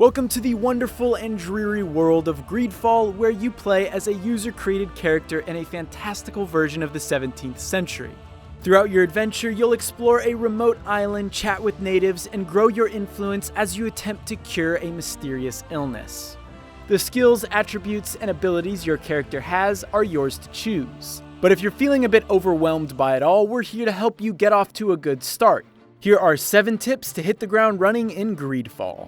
Welcome to the wonderful and dreary world of GreedFall, where you play as a user-created character in a fantastical version of the 17th century. Throughout your adventure, you'll explore a remote island, chat with natives, and grow your influence as you attempt to cure a mysterious illness. The skills, attributes, and abilities your character has are yours to choose. But if you're feeling a bit overwhelmed by it all, we're here to help you get off to a good start. Here are 7 tips to hit the ground running in GreedFall.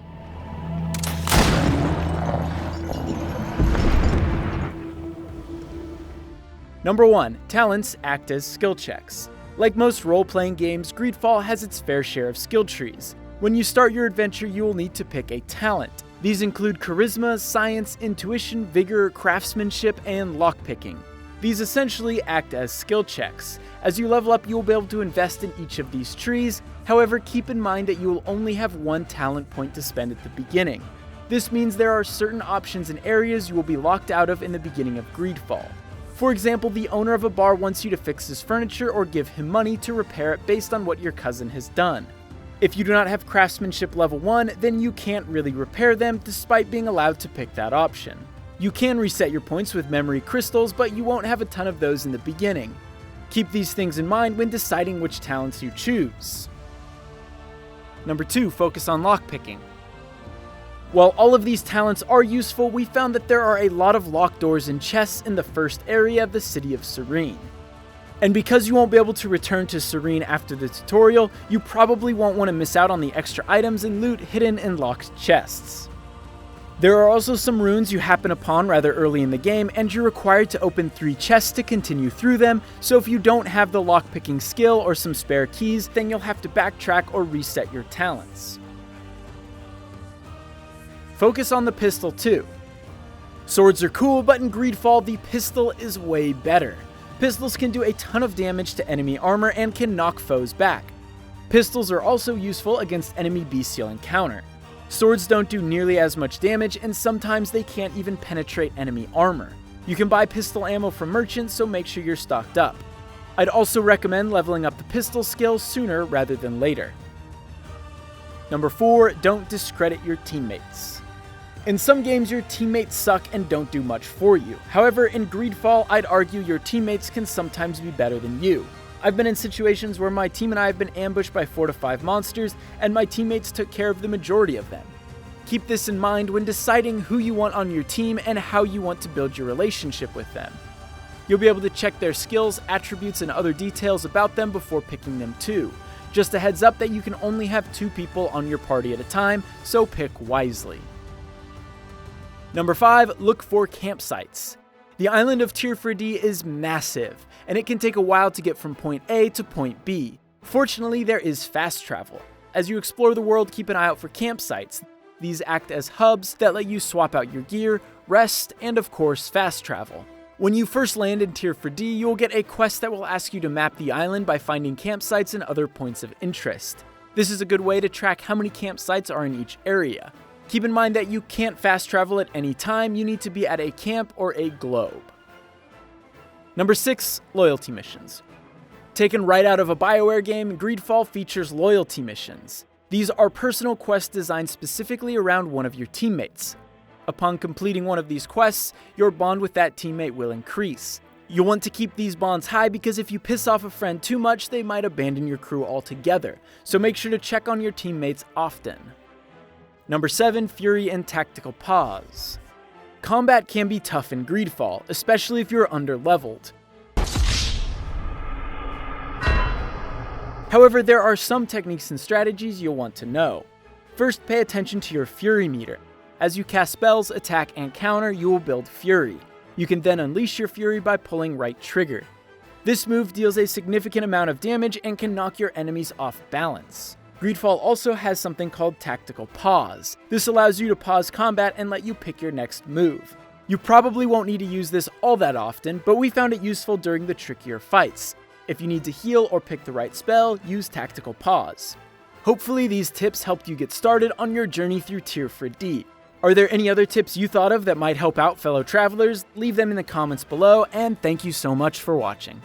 Number 1. Talents act as skill checks. Like most role-playing games, GreedFall has its fair share of skill trees. When you start your adventure, you will need to pick a talent. These include charisma, science, intuition, vigor, craftsmanship, and lockpicking. These essentially act as skill checks. As you level up, you will be able to invest in each of these trees. However, keep in mind that you will only have 1 talent point to spend at the beginning. This means there are certain options and areas you will be locked out of in the beginning of GreedFall. For example, the owner of a bar wants you to fix his furniture or give him money to repair it based on what your cousin has done. If you do not have craftsmanship level 1, then you can't really repair them despite being allowed to pick that option. You can reset your points with memory crystals, but you won't have a ton of those in the beginning. Keep these things in mind when deciding which talents you choose. Number 2, focus on lockpicking. While all of these talents are useful, we found that there are a lot of locked doors and chests in the first area, the City of Serene. And because you won't be able to return to Serene after the tutorial, you probably won't want to miss out on the extra items and loot hidden in locked chests. There are also some runes you happen upon rather early in the game, and you're required to open 3 chests to continue through them, so if you don't have the lockpicking skill or some spare keys, then you'll have to backtrack or reset your talents. Focus on the pistol too. Swords are cool, but in GreedFall, the pistol is way better. Pistols can do a ton of damage to enemy armor and can knock foes back. Pistols are also useful against enemy bestial encounter. Swords don't do nearly as much damage, and sometimes they can't even penetrate enemy armor. You can buy pistol ammo from merchants, so make sure you're stocked up. I'd also recommend leveling up the pistol skill sooner rather than later. Number 4, don't discredit your teammates. In some games, your teammates suck and don't do much for you. However, in GreedFall, I'd argue your teammates can sometimes be better than you. I've been in situations where my team and I have been ambushed by 4 to 5 monsters, and my teammates took care of the majority of them. Keep this in mind when deciding who you want on your team and how you want to build your relationship with them. You'll be able to check their skills, attributes, and other details about them before picking them too. Just a heads up that you can only have 2 people on your party at a time, so pick wisely. Number 5, look for campsites. The island of Tirfredi is massive, and it can take a while to get from point A to point B. Fortunately, there is fast travel. As you explore the world, keep an eye out for campsites. These act as hubs that let you swap out your gear, rest, and of course, fast travel. When you first land in Tirfredi, you'll get a quest that will ask you to map the island by finding campsites and other points of interest. This is a good way to track how many campsites are in each area. Keep in mind that you can't fast travel at any time, you need to be at a camp or a globe. Number 6, loyalty missions. Taken right out of a BioWare game, GreedFall features loyalty missions. These are personal quests designed specifically around one of your teammates. Upon completing one of these quests, your bond with that teammate will increase. You'll want to keep these bonds high because if you piss off a friend too much, they might abandon your crew altogether, so make sure to check on your teammates often. Number 7, Fury and Tactical Pause. Combat can be tough in GreedFall, especially if you're under-leveled. However, there are some techniques and strategies you'll want to know. First, pay attention to your Fury meter. As you cast spells, attack, and counter, you will build Fury. You can then unleash your Fury by pulling right trigger. This move deals a significant amount of damage and can knock your enemies off balance. GreedFall also has something called Tactical Pause. This allows you to pause combat and let you pick your next move. You probably won't need to use this all that often, but we found it useful during the trickier fights. If you need to heal or pick the right spell, use Tactical Pause. Hopefully these tips helped you get started on your journey through Tirfredi. Are there any other tips you thought of that might help out fellow travelers? Leave them in the comments below, and thank you so much for watching.